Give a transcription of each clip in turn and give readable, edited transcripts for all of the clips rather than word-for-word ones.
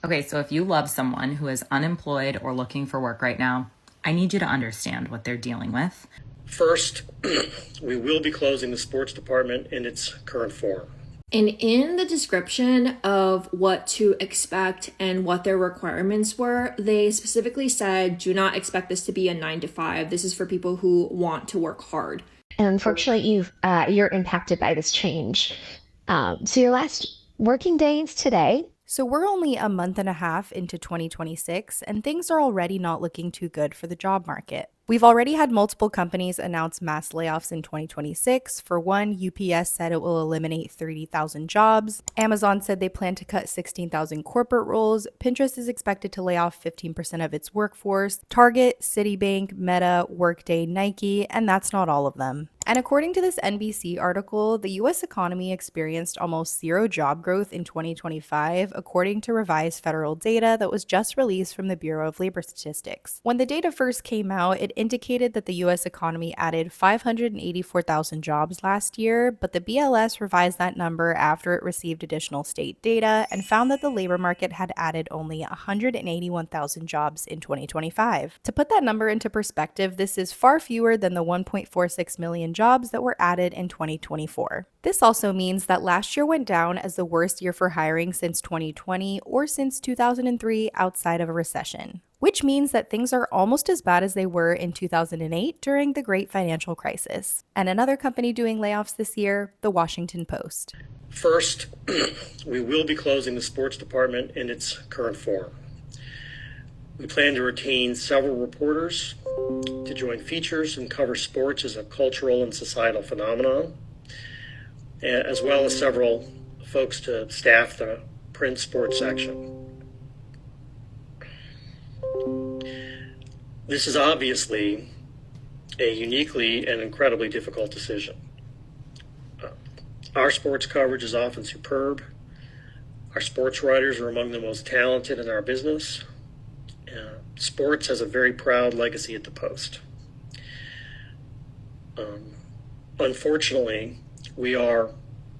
Okay, so if you love someone who is unemployed or looking for work right now, I need you to understand what they're dealing with. First, we will be closing the sports department in its current form. And in the description of what to expect and what their requirements were, they specifically said, do not expect this to be a 9 to 5. This is for people who want to work hard. And unfortunately, you're impacted by this change. So your last working day is today. So we're only a month and a half into 2026, and things are already not looking too good for the job market. We've already had multiple companies announce mass layoffs in 2026. For one, UPS said it will eliminate 30,000 jobs. Amazon said they plan to cut 16,000 corporate roles. Pinterest is expected to lay off 15% of its workforce. Target, Citibank, Meta, Workday, Nike, and that's not all of them. And according to this NBC article, the US economy experienced almost zero job growth in 2025, according to revised federal data that was just released from the Bureau of Labor Statistics. When the data first came out, it indicated that the US economy added 584,000 jobs last year, but the BLS revised that number after it received additional state data and found that the labor market had added only 181,000 jobs in 2025. To put that number into perspective, this is far fewer than the 1.46 million jobs that were added in 2024. This also means that last year went down as the worst year for hiring since 2020 or since 2003 outside of a recession, which means that things are almost as bad as they were in 2008 during the Great Financial Crisis. And another company doing layoffs this year, the Washington Post. First, we will be closing the sports department in its current form. We plan to retain several reporters to join features and cover sports as a cultural and societal phenomenon, as well as several folks to staff the print sports section. This is obviously a uniquely and incredibly difficult decision. Our sports coverage is often superb. Our sports writers are among the most talented in our business. Sports has a very proud legacy at the Post. Unfortunately, we are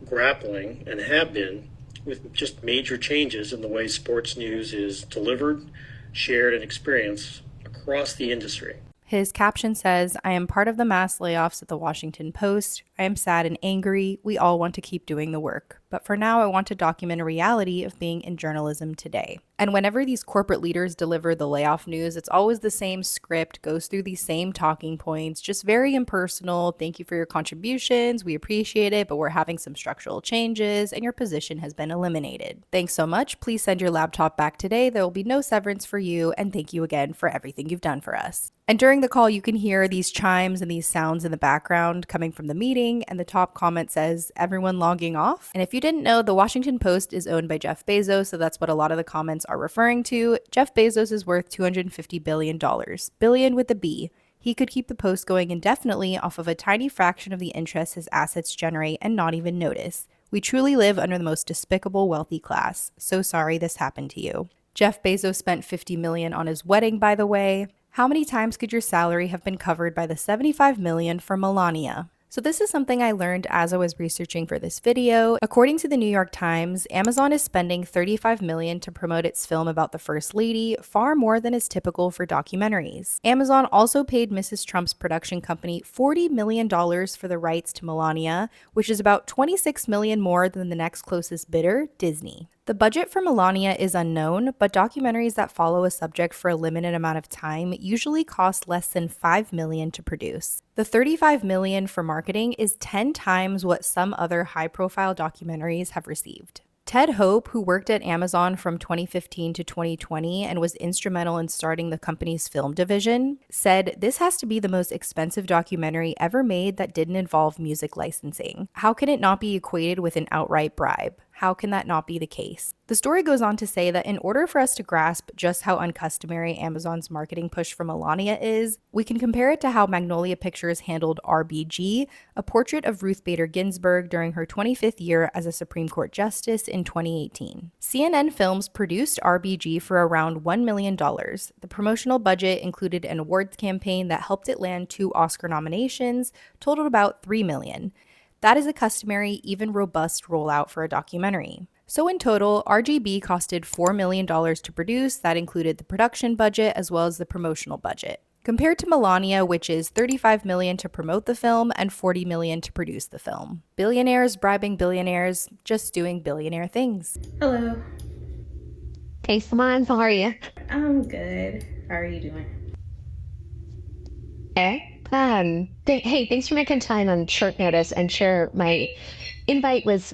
grappling and have been with just major changes in the way sports news is delivered, shared, and experienced across the industry. His caption says, "I am part of the mass layoffs at the Washington Post. I am sad and angry. We all want to keep doing the work. But for now, I want to document a reality of being in journalism today." And whenever these corporate leaders deliver the layoff news, it's always the same script, goes through these same talking points, just very impersonal. Thank you for your contributions. We appreciate it, but we're having some structural changes and your position has been eliminated. Thanks so much. Please send your laptop back today. There will be no severance for you. And thank you again for everything you've done for us. And during the call, you can hear these chimes and these sounds in the background coming from the meeting. And the top comment says, "Everyone logging off." And if you didn't know, the Washington Post is owned by Jeff Bezos, so that's what a lot of the comments are referring to. Jeff Bezos is worth $250 billion. Billion with a B. He could keep the Post going indefinitely off of a tiny fraction of the interest his assets generate and not even notice. We truly live under the most despicable wealthy class. So sorry this happened to you. Jeff Bezos spent $50 million on his wedding, by the way. How many times could your salary have been covered by the $75 million for Melania? So this is something I learned as I was researching for this video. According to the New York Times, Amazon is spending $35 million to promote its film about the First Lady, far more than is typical for documentaries. Amazon also paid Mrs. Trump's production company $40 million for the rights to Melania, which is about $26 million more than the next closest bidder, Disney. The budget for Melania is unknown, but documentaries that follow a subject for a limited amount of time usually cost less than $5 million to produce. The $35 million for marketing is 10 times what some other high-profile documentaries have received. Ted Hope, who worked at Amazon from 2015 to 2020 and was instrumental in starting the company's film division, said, "This has to be the most expensive documentary ever made that didn't involve music licensing. How can it not be equated with an outright bribe? How can that not be the case?" The story goes on to say that in order for us to grasp just how uncustomary Amazon's marketing push for Melania is, we can compare it to how Magnolia Pictures handled RBG, a portrait of Ruth Bader Ginsburg during her 25th year as a Supreme Court Justice in 2018. CNN Films produced RBG for around $1 million. The promotional budget included an awards campaign that helped it land 2 Oscar nominations, totaled about $3 million. That is a customary, even robust rollout for a documentary. So in total, RGB costed $4 million to produce. That included the production budget as well as the promotional budget. Compared to Melania, which is $35 million to promote the film and $40 million to produce the film. Billionaires bribing billionaires, just doing billionaire things. Hello. Hey, Saman, how are you? I'm good. How are you doing? Hey, thanks for making time on short notice and share. My invite was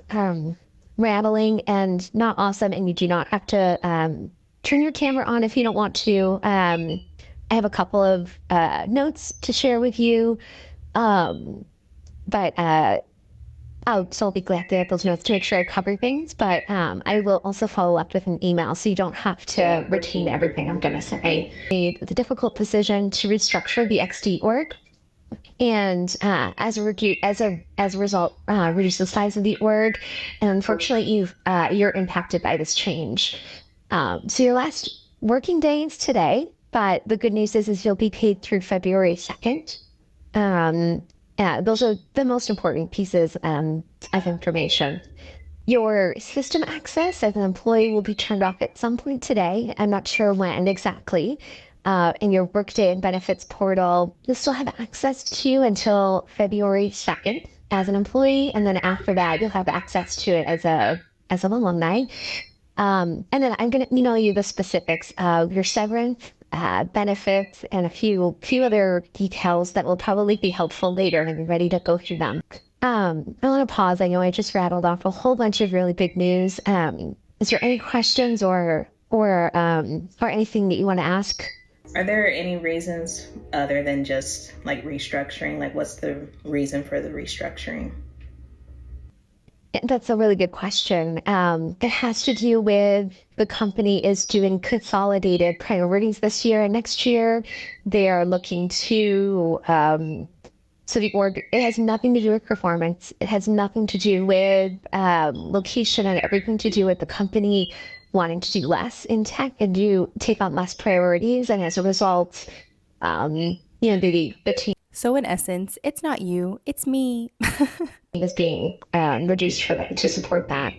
rattling and not awesome, and you do not have to turn your camera on if you don't want to. I have a couple of notes to share with you, but I'll be glad to have those notes to make sure I cover things. But I will also follow up with an email, so you don't have to retain everything I'm going to say. I made the difficult decision to restructure the XD org, and as a result, reduce the size of the org. And unfortunately, you're impacted by this change. So your last working day is today, but the good news is you'll be paid through February 2nd. Those are the most important pieces of information. Your system access as an employee will be turned off at some point today. I'm not sure when exactly. In your Workday and Benefits portal, you'll still have access to until February 2nd as an employee, and then after that, you'll have access to it as an alumni. And then I'm going to email you the specifics of your severance, benefits, and a few other details that will probably be helpful later and be ready to go through them. I want to pause. I know I just rattled off a whole bunch of really big news. Is there any questions or anything that you want to ask? Are there any reasons other than just like restructuring? Like, what's the reason for the restructuring? That's a really good question. It has to do with the company is doing consolidated priorities this year and next year. They are looking to, so the org, it has nothing to do with performance. It has nothing to do with location and everything to do with the company wanting to do less in tech and take on less priorities. And as a result, the team. So in essence, it's not you, it's me. is being reduced to support that.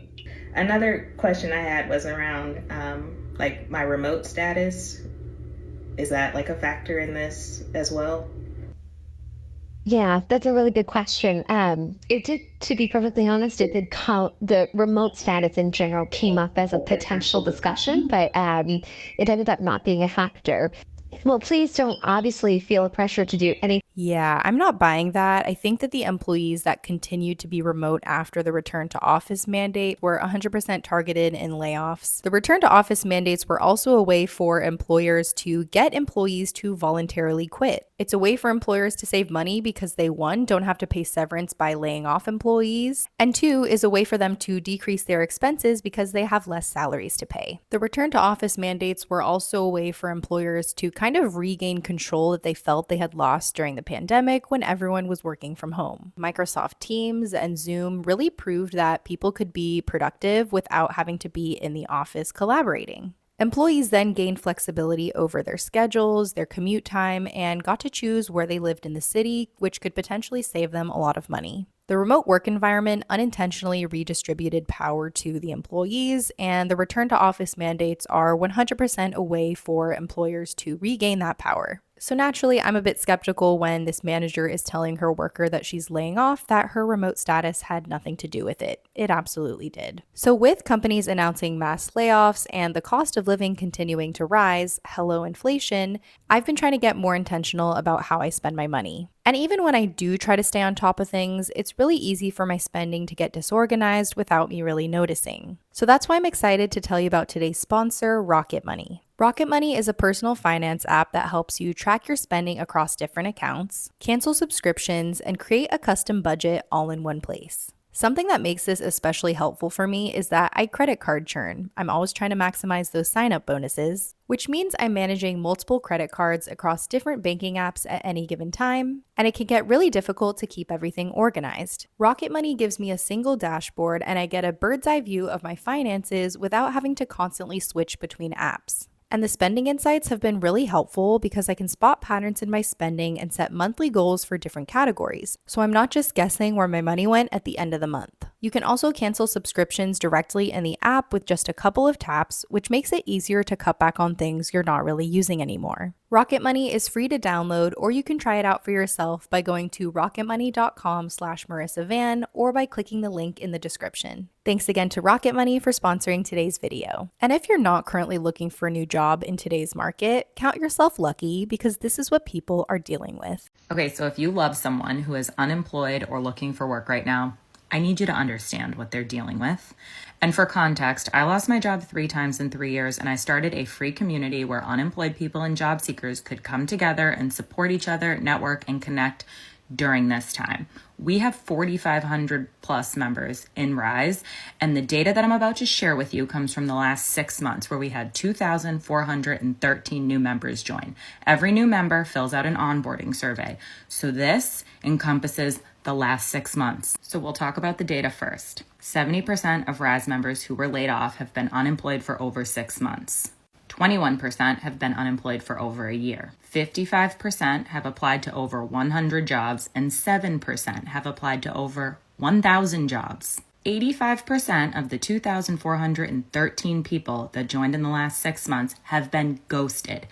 Another question I had was around like my remote status. Is that like a factor in this as well? Yeah, that's a really good question. It did, to be perfectly honest, it did count. The remote status in general came up as a potential discussion, but it ended up not being a factor. Well, please don't obviously feel a pressure to do anything. Yeah, I'm not buying that. I think that the employees that continued to be remote after the return to office mandate were 100% targeted in layoffs. The return to office mandates were also a way for employers to get employees to voluntarily quit. It's a way for employers to save money because they, one, don't have to pay severance by laying off employees, and two, is a way for them to decrease their expenses because they have less salaries to pay. The return to office mandates were also a way for employers to kind of regain control that they felt they had lost during the pandemic when everyone was working from home. Microsoft Teams and Zoom really proved that people could be productive without having to be in the office collaborating. Employees then gained flexibility over their schedules, their commute time, and got to choose where they lived in the city, which could potentially save them a lot of money. The remote work environment unintentionally redistributed power to the employees, and the return to office mandates are 100% a way for employers to regain that power. So naturally, I'm a bit skeptical when this manager is telling her worker that she's laying off that her remote status had nothing to do with it. It absolutely did. So with companies announcing mass layoffs and the cost of living continuing to rise, hello inflation, I've been trying to get more intentional about how I spend my money. And even when I do try to stay on top of things, it's really easy for my spending to get disorganized without me really noticing. So that's why I'm excited to tell you about today's sponsor, Rocket Money. Rocket Money is a personal finance app that helps you track your spending across different accounts, cancel subscriptions, and create a custom budget all in one place. Something that makes this especially helpful for me is that I credit card churn. I'm always trying to maximize those sign-up bonuses, which means I'm managing multiple credit cards across different banking apps at any given time, and it can get really difficult to keep everything organized. Rocket Money gives me a single dashboard, and I get a bird's eye view of my finances without having to constantly switch between apps. And the spending insights have been really helpful because I can spot patterns in my spending and set monthly goals for different categories, so I'm not just guessing where my money went at the end of the month. You can also cancel subscriptions directly in the app with just a couple of taps, which makes it easier to cut back on things you're not really using anymore. Rocket Money is free to download, or you can try it out for yourself by going to rocketmoney.com/MarissaVan or by clicking the link in the description. Thanks again to Rocket Money for sponsoring today's video. And if you're not currently looking for a new job in today's market, count yourself lucky because this is what people are dealing with. Okay, so if you love someone who is unemployed or looking for work right now, I need you to understand what they're dealing with. And for context, I lost my job 3 times in 3 years, and I started a free community where unemployed people and job seekers could come together and support each other, network, and connect during this time. We have 4,500 plus members in Rise, and the data that I'm about to share with you comes from the last 6 months, where we had 2,413 new members join. Every new member fills out an onboarding survey. So this encompasses the last 6 months. So we'll talk about the data first. 70% of Rise members who were laid off have been unemployed for over 6 months. 21% have been unemployed for over a year. 55% have applied to over 100 jobs, and 7% have applied to over 1,000 jobs. 85% of the 2,413 people that joined in the last 6 months have been ghosted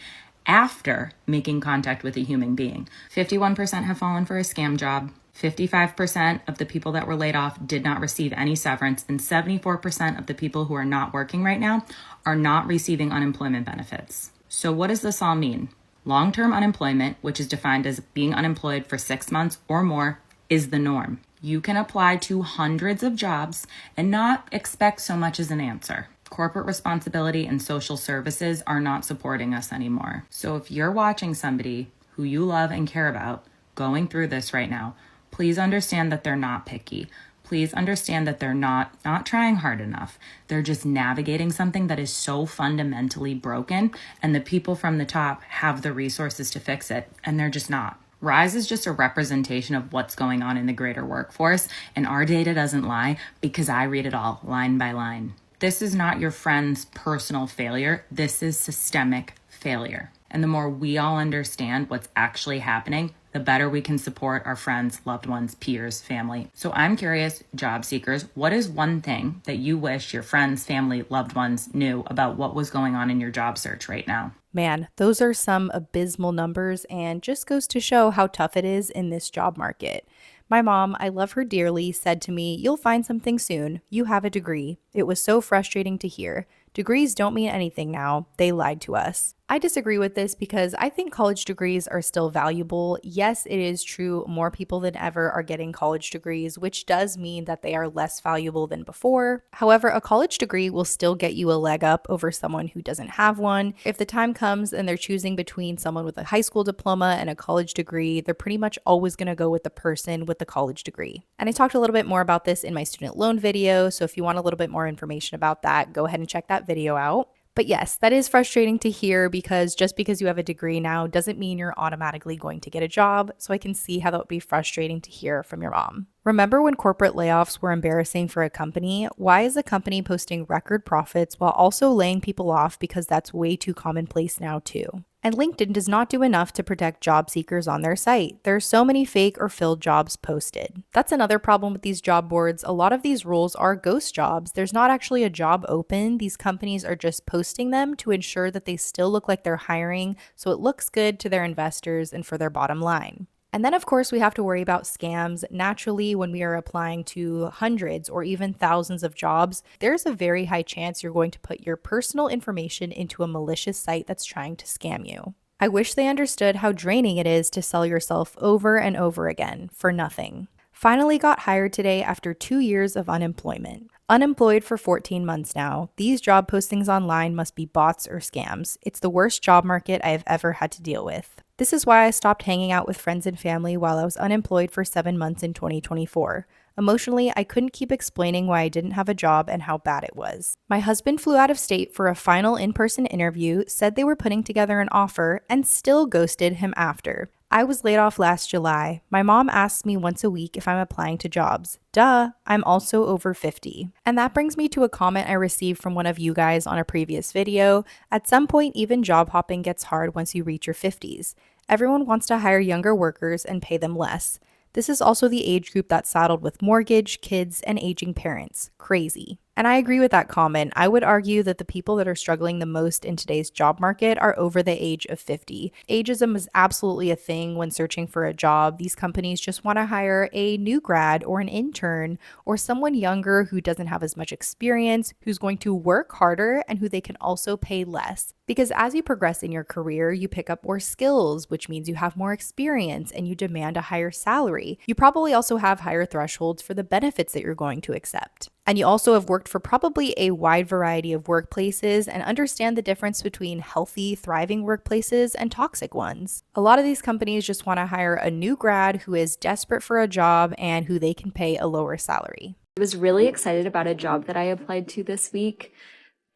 after making contact with a human being. 51% have fallen for a scam job. 55% of the people that were laid off did not receive any severance, and 74% of the people who are not working right now are not receiving unemployment benefits. So what does this all mean? Long-term unemployment, which is defined as being unemployed for 6 months or more, is the norm. You can apply to hundreds of jobs and not expect so much as an answer. Corporate responsibility and social services are not supporting us anymore. So if you're watching somebody who you love and care about going through this right now, please understand that they're not picky. Please understand that they're not trying hard enough. They're just navigating something that is so fundamentally broken, and the people from the top have the resources to fix it, and they're just not. Rise is just a representation of what's going on in the greater workforce, and our data doesn't lie because I read it all line by line. This is not your friend's personal failure. This is systemic failure. And the more we all understand what's actually happening, the better we can support our friends, loved ones, peers, family. So I'm curious, job seekers, what is one thing that you wish your friends, family, loved ones knew about what was going on in your job search right now? Man, those are some abysmal numbers and just goes to show how tough it is in this job market. My mom, I love her dearly, said to me, "You'll find something soon. You have a degree." It was so frustrating to hear. Degrees don't mean anything now. They lied to us. I disagree with this because I think college degrees are still valuable. Yes, it is true more people than ever are getting college degrees, which does mean that they are less valuable than before. However, a college degree will still get you a leg up over someone who doesn't have one. If the time comes and they're choosing between someone with a high school diploma and a college degree, they're pretty much always going to go with the person with the college degree. And I talked a little bit more about this in my student loan video, so if you want a little bit more information about that, go ahead and check that video out. But yes, that is frustrating to hear because just because you have a degree now doesn't mean you're automatically going to get a job. So I can see how that would be frustrating to hear from your mom. Remember when corporate layoffs were embarrassing for a company? Why is a company posting record profits while also laying people off because that's way too commonplace now too? And LinkedIn does not do enough to protect job seekers on their site. There are so many fake or filled jobs posted. That's another problem with these job boards. A lot of these roles are ghost jobs. There's not actually a job open. These companies are just posting them to ensure that they still look like they're hiring, so it looks good to their investors and for their bottom line. And then, of course, we have to worry about scams. Naturally, when we are applying to hundreds or even thousands of jobs, there's a very high chance you're going to put your personal information into a malicious site that's trying to scam you. I wish they understood how draining it is to sell yourself over and over again for nothing. Finally got hired today after 2 years of unemployment. Unemployed for 14 months now, these job postings online must be bots or scams. It's the worst job market I have ever had to deal with. This is why I stopped hanging out with friends and family while I was unemployed for 7 months in 2024. Emotionally, I couldn't keep explaining why I didn't have a job and how bad it was. My husband flew out of state for a final in-person interview, said they were putting together an offer, and still ghosted him after. I was laid off last July. My mom asks me once a week if I'm applying to jobs. Duh, I'm also over 50. And that brings me to a comment I received from one of you guys on a previous video. At some point, even job hopping gets hard once you reach your 50s. Everyone wants to hire younger workers and pay them less. This is also the age group that's saddled with mortgage, kids, and aging parents. Crazy. And I agree with that comment. I would argue that the people that are struggling the most in today's job market are over the age of 50. Ageism is absolutely a thing when searching for a job. These companies just want to hire a new grad or an intern or someone younger who doesn't have as much experience, who's going to work harder, and who they can also pay less. Because as you progress in your career, you pick up more skills, which means you have more experience and you demand a higher salary. You probably also have higher thresholds for the benefits that you're going to accept. And you also have worked for probably a wide variety of workplaces and understand the difference between healthy, thriving workplaces and toxic ones. A lot of these companies just want to hire a new grad who is desperate for a job and who they can pay a lower salary. I was really excited about a job that I applied to this week.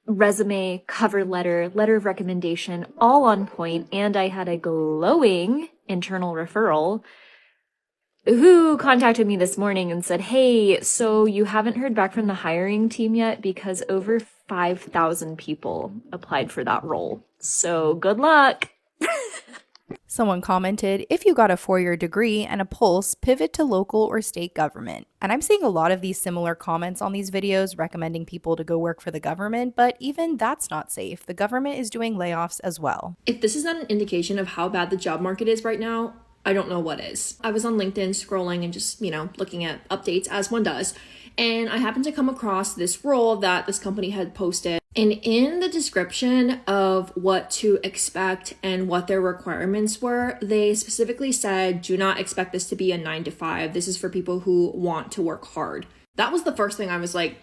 Resume, cover letter, letter of recommendation, all on point, and I had a glowing internal referral who contacted me this morning and said, hey, so you haven't heard back from the hiring team yet because over 5,000 people applied for that role. So good luck. Someone commented, if you got a 4-year degree and a pulse, pivot to local or state government. And I'm seeing a lot of these similar comments on these videos recommending people to go work for the government, but even that's not safe. The government is doing layoffs as well. If this is not an indication of how bad the job market is right now, I don't know what is. I was on LinkedIn scrolling and just, looking at updates as one does. And I happened to come across this role that this company had posted. And in the description of what to expect and what their requirements were, they specifically said, do not expect this to be a 9-to-5. This is for people who want to work hard. That was the first thing I was like,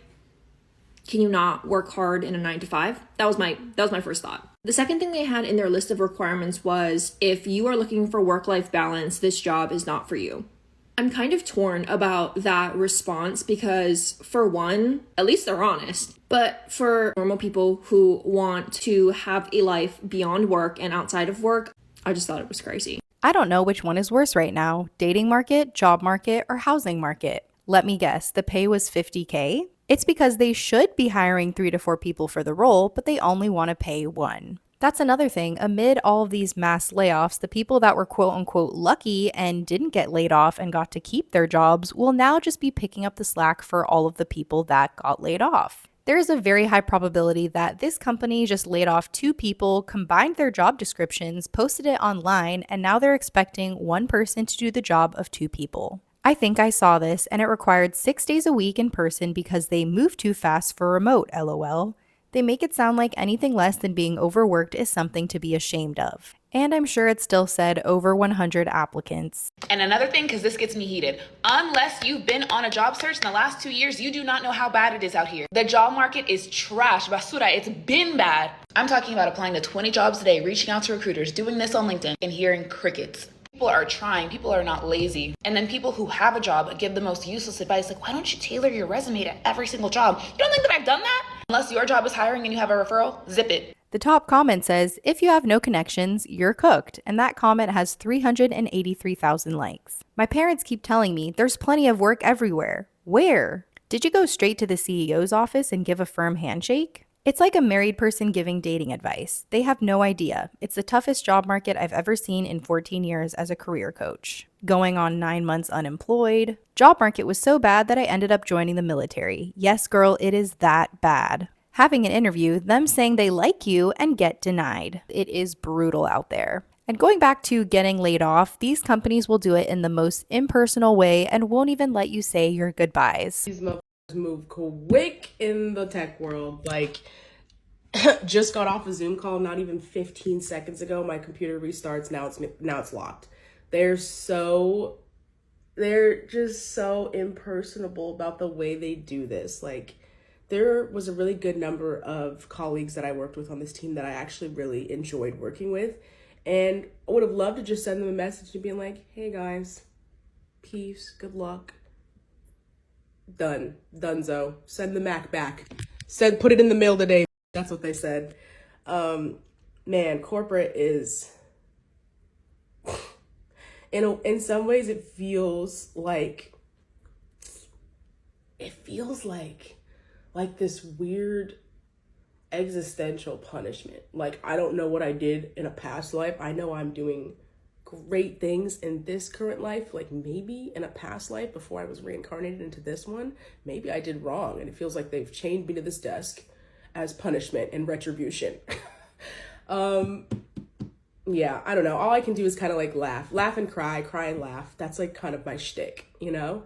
can you not work hard in a 9-to-5? That was my first thought. The second thing they had in their list of requirements was, if you are looking for work-life balance, this job is not for you. I'm kind of torn about that response because, for one, at least they're honest. But for normal people who want to have a life beyond work and outside of work, I just thought it was crazy. I don't know which one is worse right now, dating market, job market, or housing market. Let me guess, the pay was $50K? It's because they should be hiring 3 to 4 people for the role, but they only want to pay 1. That's another thing. Amid all of these mass layoffs, the people that were quote unquote lucky and didn't get laid off and got to keep their jobs will now just be picking up the slack for all of the people that got laid off. There is a very high probability that this company just laid off 2 people, combined their job descriptions, posted it online, and now they're expecting 1 person to do the job of 2 people. I think I saw this, and it required 6 days a week in person because they moved too fast for remote, lol. They make it sound like anything less than being overworked is something to be ashamed of. And I'm sure it still said over 100 applicants. And another thing, because this gets me heated, unless you've been on a job search in the last 2 years, you do not know how bad it is out here. The job market is trash, basura, it's been bad. I'm talking about applying to 20 jobs a day, reaching out to recruiters, doing this on LinkedIn, and hearing crickets. People are trying, people are not lazy. And then people who have a job give the most useless advice, like, why don't you tailor your resume to every single job? You don't think that I've done that? Unless your job is hiring and you have a referral, zip it. The top comment says, if you have no connections, you're cooked. And that comment has 383,000 likes. My parents keep telling me there's plenty of work everywhere. Where? Did you go straight to the CEO's office and give a firm handshake? It's like a married person giving dating advice. They have no idea. It's the toughest job market I've ever seen in 14 years as a career coach. Going on 9 months unemployed. Job market was so bad that I ended up joining the military. Yes, girl, it is that bad. Having an interview, them saying they like you and get denied. It is brutal out there. And going back to getting laid off, these companies will do it in the most impersonal way and won't even let you say your goodbyes. These motherfuckers move quick in the tech world. Like, just got off a Zoom call not even 15 seconds ago. My computer restarts. Now it's locked. They're just so impersonable about the way they do this. Like, there was a really good number of colleagues that I worked with on this team that I actually really enjoyed working with. And I would have loved to just send them a message and be like, hey guys, peace, good luck. Donezo. Send the Mac back. Put it in the mail today. That's what they said. Man, corporate is, in some ways it feels like this weird existential punishment. Like, I don't know what I did in a past life. I know I'm doing great things in this current life, like maybe in a past life before I was reincarnated into this one, maybe I did wrong and it feels like they've chained me to this desk as punishment and retribution. Yeah, I don't know. All I can do is kind of like laugh and cry and laugh. That's like kind of my shtick, you know?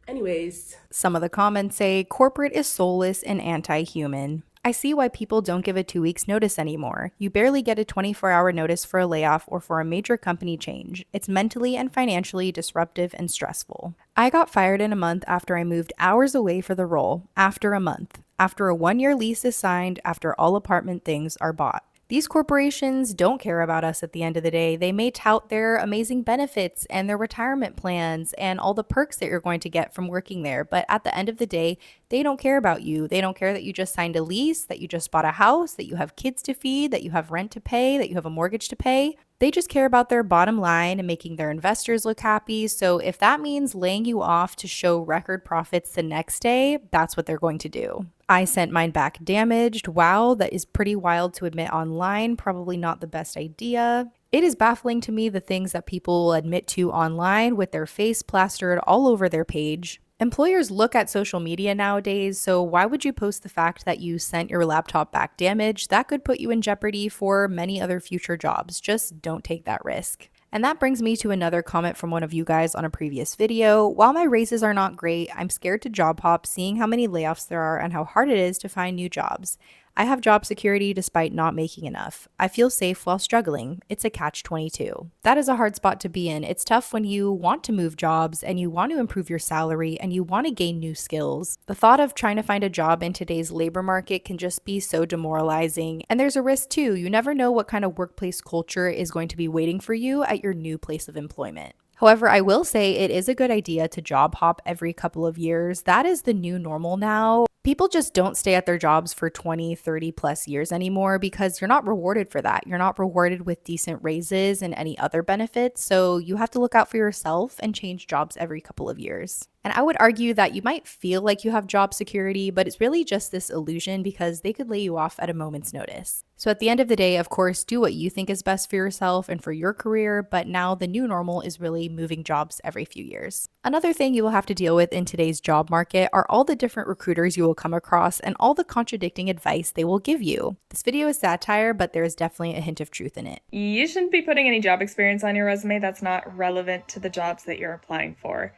Anyways. Some of the comments say corporate is soulless and anti-human. I see why people don't give a 2 weeks notice anymore. You barely get a 24-hour notice for a layoff or for a major company change. It's mentally and financially disruptive and stressful. I got fired in a month after I moved hours away for the role. After a month. After a 1-year lease is signed, after all apartment things are bought. These corporations don't care about us at the end of the day. They may tout their amazing benefits and their retirement plans and all the perks that you're going to get from working there. But at the end of the day, they don't care about you. They don't care that you just signed a lease, that you just bought a house, that you have kids to feed, that you have rent to pay, that you have a mortgage to pay. They just care about their bottom line and making their investors look happy. So if that means laying you off to show record profits the next day, that's what they're going to do. I sent mine back damaged. Wow, that is pretty wild to admit online. Probably not the best idea. It is baffling to me the things that people will admit to online with their face plastered all over their page. Employers look at social media nowadays, so why would you post the fact that you sent your laptop back damaged? That could put you in jeopardy for many other future jobs. Just don't take that risk. And that brings me to another comment from one of you guys on a previous video. While my raises are not great, I'm scared to job hop seeing how many layoffs there are and how hard it is to find new jobs. I have job security despite not making enough. I feel safe while struggling. It's a catch-22. That is a hard spot to be in. It's tough when you want to move jobs and you want to improve your salary and you want to gain new skills. The thought of trying to find a job in today's labor market can just be so demoralizing. And there's a risk too. You never know what kind of workplace culture is going to be waiting for you at your new place of employment. However, I will say it is a good idea to job hop every couple of years. That is the new normal now. People just don't stay at their jobs for 20, 30 plus years anymore because you're not rewarded for that. You're not rewarded with decent raises and any other benefits. So you have to look out for yourself and change jobs every couple of years. And I would argue that you might feel like you have job security, but it's really just this illusion because they could lay you off at a moment's notice. So at the end of the day, of course, do what you think is best for yourself and for your career, but now the new normal is really moving jobs every few years. Another thing you will have to deal with in today's job market are all the different recruiters you will come across and all the contradicting advice they will give you. This video is satire, but there is definitely a hint of truth in it. You shouldn't be putting any job experience on your resume that's not relevant to the jobs that you're applying for.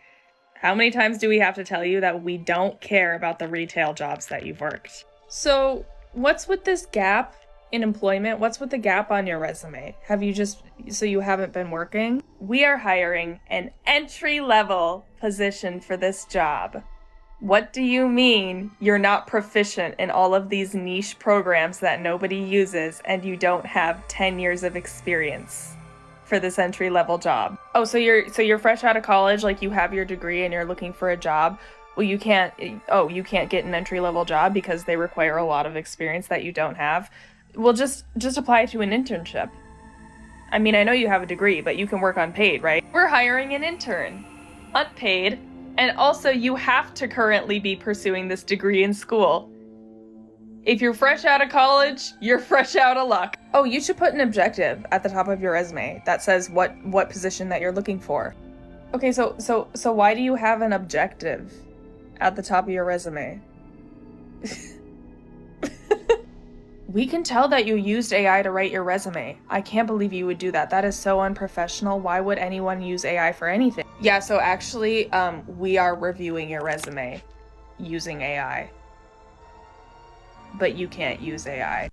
How many times do we have to tell you that we don't care about the retail jobs that you've worked? So what's with this gap in employment? What's with the gap on your resume? So you haven't been working? We are hiring an entry-level position for this job. What do you mean you're not proficient in all of these niche programs that nobody uses and you don't have 10 years of experience for this entry-level job? Oh, so you're fresh out of college, like you have your degree and you're looking for a job. Well, you can't get an entry-level job because they require a lot of experience that you don't have. Well, just apply to an internship. I mean, I know you have a degree, but you can work unpaid, right? We're hiring an intern, unpaid, and also you have to currently be pursuing this degree in school. If you're fresh out of college, you're fresh out of luck. Oh, you should put an objective at the top of your resume that says what position that you're looking for. Okay, so why do you have an objective at the top of your resume? We can tell that you used AI to write your resume. I can't believe you would do that. That is so unprofessional. Why would anyone use AI for anything? Yeah, so actually, we are reviewing your resume using AI. But you can't use AI.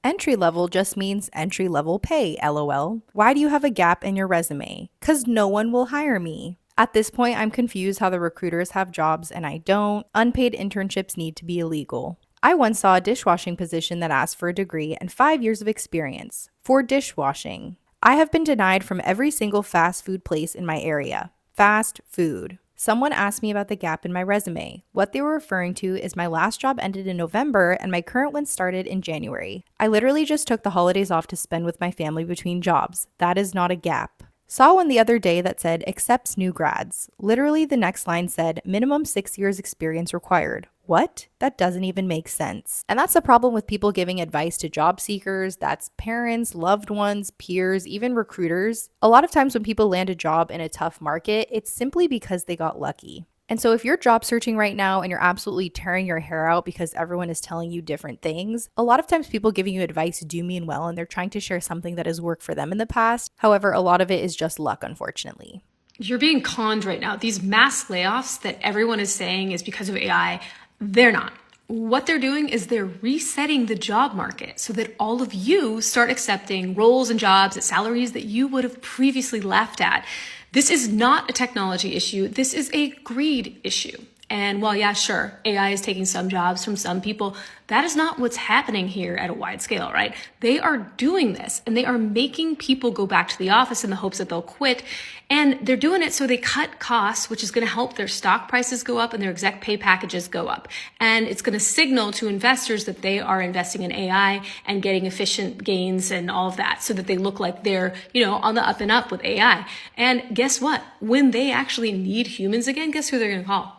Entry level just means entry level pay, lol. Why do you have a gap in your resume? 'Cause no one will hire me. At this point, I'm confused how the recruiters have jobs and I don't. Unpaid internships need to be illegal. I once saw a dishwashing position that asked for a degree and 5 years of experience for dishwashing. I have been denied from every single fast food place in my area. Fast food. Someone asked me about the gap in my resume. What they were referring to is my last job ended in November and my current one started in January. I literally just took the holidays off to spend with my family between jobs. That is not a gap. Saw one the other day that said accepts new grads. Literally the next line said minimum 6 years experience required. What? That doesn't even make sense. And that's the problem with people giving advice to job seekers. That's parents, loved ones, peers, even recruiters. A lot of times when people land a job in a tough market, it's simply because they got lucky. And so if you're job searching right now and you're absolutely tearing your hair out because everyone is telling you different things, a lot of times people giving you advice do mean well and they're trying to share something that has worked for them in the past. However, a lot of it is just luck, unfortunately. You're being conned right now. These mass layoffs that everyone is saying is because of AI, they're not. What they're doing is they're resetting the job market so that all of you start accepting roles and jobs at salaries that you would have previously left at. This is not a technology issue. This is a greed issue. And while, yeah, sure, AI is taking some jobs from some people, that is not what's happening here at a wide scale, right? They are doing this and they are making people go back to the office in the hopes that they'll quit. And they're doing it so they cut costs, which is going to help their stock prices go up and their exec pay packages go up. And it's going to signal to investors that they are investing in AI and getting efficient gains and all of that so that they look like they're, on the up and up with AI. And guess what? When they actually need humans again, guess who they're going to call?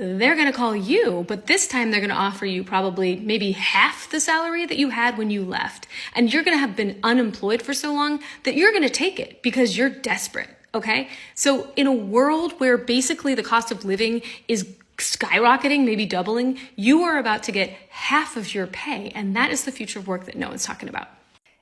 They're going to call you, but this time they're going to offer you probably maybe half the salary that you had when you left. And you're going to have been unemployed for so long that you're going to take it because you're desperate. Okay. So in a world where basically the cost of living is skyrocketing, maybe doubling, you are about to get half of your pay. And that is the future of work that no one's talking about.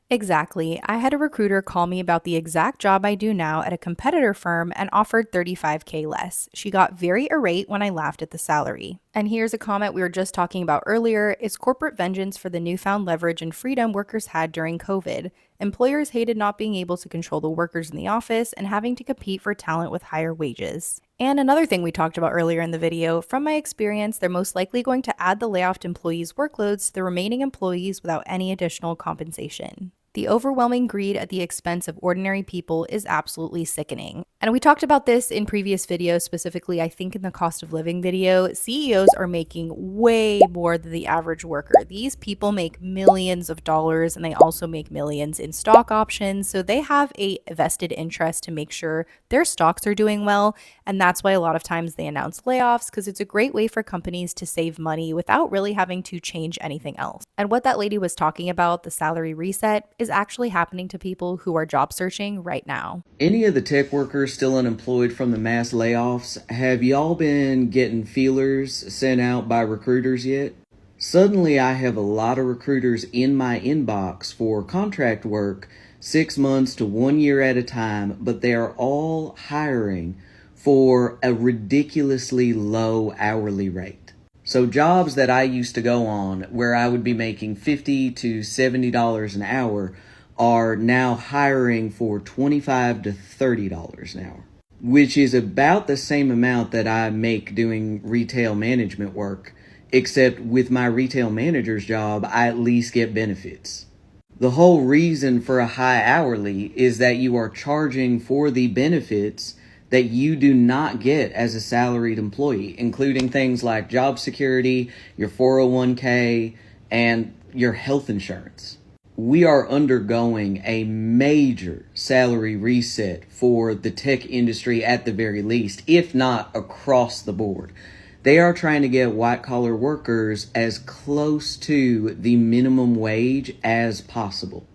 Exactly. I had a recruiter call me about the exact job I do now at a competitor firm and offered $35K less. She got very irate when I laughed at the salary. And here's a comment we were just talking about earlier. It's corporate vengeance for the newfound leverage and freedom workers had during COVID. Employers hated not being able to control the workers in the office and having to compete for talent with higher wages. And another thing we talked about earlier in the video, from my experience, they're most likely going to add the layoffed employees' workloads to the remaining employees without any additional compensation. The overwhelming greed at the expense of ordinary people is absolutely sickening. And we talked about this in previous videos, specifically I think in the cost of living video. CEOs are making way more than the average worker. These people make millions of dollars and they also make millions in stock options. So they have a vested interest to make sure their stocks are doing well. And that's why a lot of times they announce layoffs, because it's a great way for companies to save money without really having to change anything else. And what that lady was talking about, the salary reset, is actually happening to people who are job searching right now. Any of the tech workers still unemployed from the mass layoffs, have y'all been getting feelers sent out by recruiters yet? Suddenly I have a lot of recruiters in my inbox for contract work 6 months to 1 year at a time, but they are all hiring for a ridiculously low hourly rate. So jobs that I used to go on where I would be making $50 to $70 an hour are now hiring for $25 to $30 an hour, which is about the same amount that I make doing retail management work, except with my retail manager's job, I at least get benefits. The whole reason for a high hourly is that you are charging for the benefits that you do not get as a salaried employee, including things like job security, your 401k, and your health insurance. We are undergoing a major salary reset for the tech industry at the very least, if not across the board. They are trying to get white-collar workers as close to the minimum wage as possible.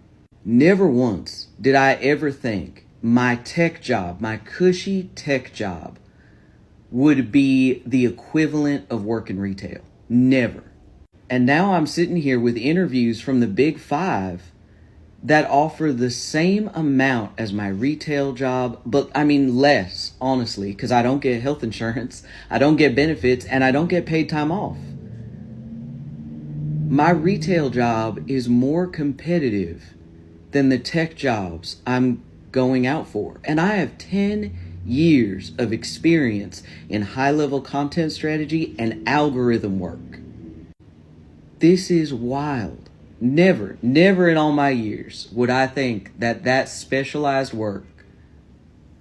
Never once did I ever think my tech job, my cushy tech job, would be the equivalent of working retail. Never. And now I'm sitting here with interviews from the Big Five that offer the same amount as my retail job, but I mean less, honestly, because I don't get health insurance, I don't get benefits, and I don't get paid time off. My retail job is more competitive than the tech jobs I'm going out for. And I have 10 years of experience in high-level content strategy and algorithm work. This is wild. Never in all my years would I think that specialized work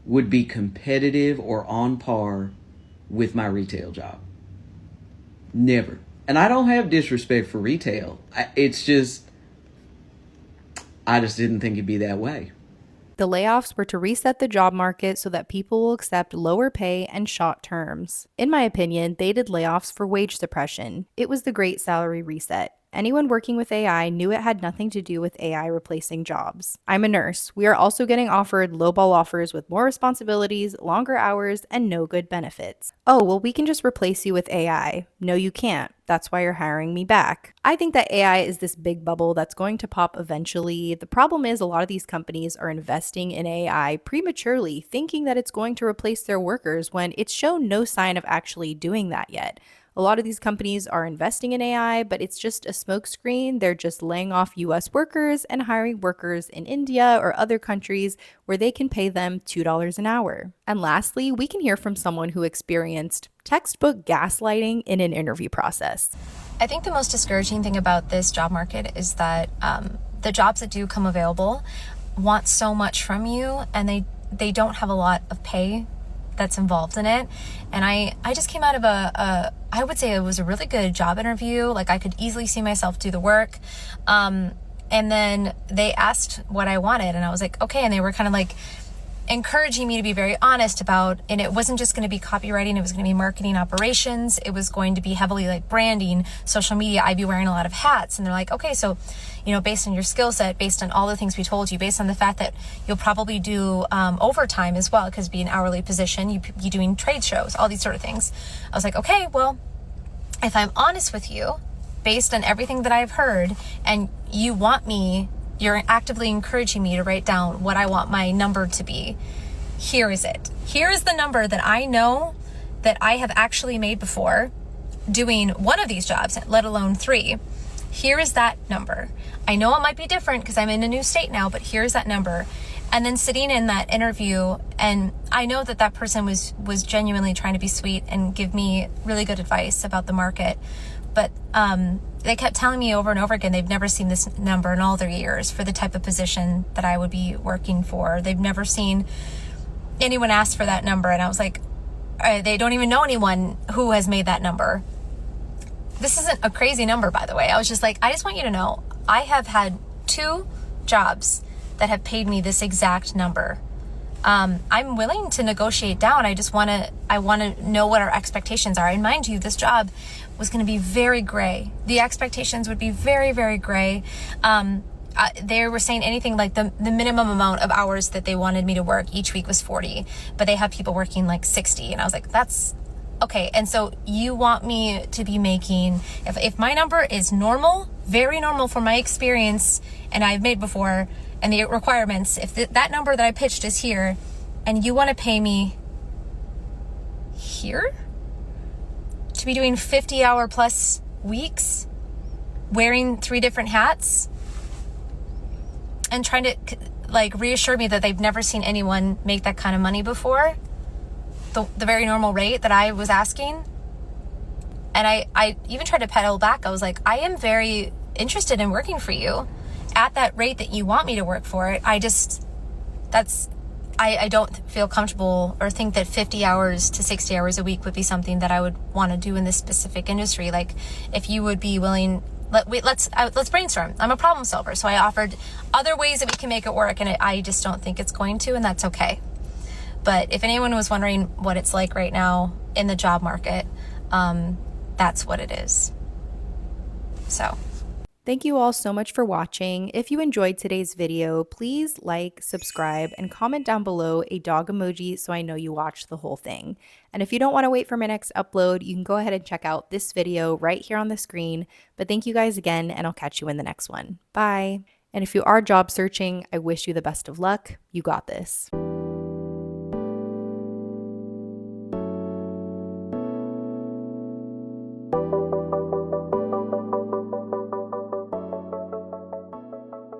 would be competitive or on par with my retail job. Never. And I don't have disrespect for retail. I just didn't think it'd be that way. The layoffs were to reset the job market so that people will accept lower pay and short terms. In my opinion, they did layoffs for wage suppression. It was the great salary reset. Anyone working with AI knew it had nothing to do with AI replacing jobs. I'm a nurse. We are also getting offered lowball offers with more responsibilities, longer hours, and no good benefits. Oh, well, we can just replace you with AI. No, you can't. That's why you're hiring me back. I think that AI is this big bubble that's going to pop eventually. The problem is a lot of these companies are investing in AI prematurely, thinking that it's going to replace their workers when it's shown no sign of actually doing that yet. A lot of these companies are investing in AI, but it's just a smokescreen. They're just laying off US workers and hiring workers in India or other countries where they can pay them $2 an hour. And lastly, we can hear from someone who experienced textbook gaslighting in an interview process. I think the most discouraging thing about this job market is that the jobs that do come available want so much from you, and they don't have a lot of pay that's involved in it. And I just came out of I would say it was a really good job interview. Like, I could easily see myself do the work. And then they asked what I wanted, and I was like, okay. And they were kind of like encouraging me to be very honest about, and it wasn't just going to be copywriting, it was going to be marketing operations. It was going to be heavily like branding, social media. I'd be wearing a lot of hats. And they're like, okay, so, you know, based on your skill set, based on all the things we told you, based on the fact that you'll probably do overtime as well, because be an hourly position, you doing trade shows, all these sort of things. I was like, okay, well, if I'm honest with you, based on everything that I've heard, and you're actively encouraging me to write down what I want my number to be, here is it. Here is the number that I know that I have actually made before doing one of these jobs, let alone 3. Here is that number. I know it might be different because I'm in a new state now, but here's that number. And then sitting in that interview, and I know that that person was genuinely trying to be sweet and give me really good advice about the market. But they kept telling me over and over again they've never seen this number in all their years for the type of position that I would be working for. They've never seen anyone ask for that number. And I was like, they don't even know anyone who has made that number. This isn't a crazy number, by the way. I was just like, I just want you to know, I have had 2 jobs that have paid me this exact number. I'm willing to negotiate down. I want to know what our expectations are. And mind you, this job was going to be very gray. The expectations would be very, very gray. They were saying anything like the minimum amount of hours that they wanted me to work each week was 40, but they have people working like 60. And I was like, that's okay. And so you want me to be making, if my number is normal, very normal for my experience and I've made before, and the requirements, if that number that I pitched is here, and you want to pay me here to be doing 50-hour plus weeks, wearing 3 different hats, and trying to like reassure me that they've never seen anyone make that kind of money before, the very normal rate that I was asking. And I even tried to pedal back. I was like, I am very interested in working for you at that rate that you want me to work for it. I don't feel comfortable or think that 50 hours to 60 hours a week would be something that I would want to do in this specific industry. Like, if you would be willing, let's brainstorm. I'm a problem solver, so I offered other ways that we can make it work, and I just don't think it's going to, and that's okay. But if anyone was wondering what it's like right now in the job market, that's what it is. So thank you all so much for watching. If you enjoyed today's video, please like, subscribe, and comment down below a dog emoji so I know you watched the whole thing. And if you don't want to wait for my next upload, you can go ahead and check out this video right here on the screen. But thank you guys again, and I'll catch you in the next one. Bye. And if you are job searching, I wish you the best of luck. You got this.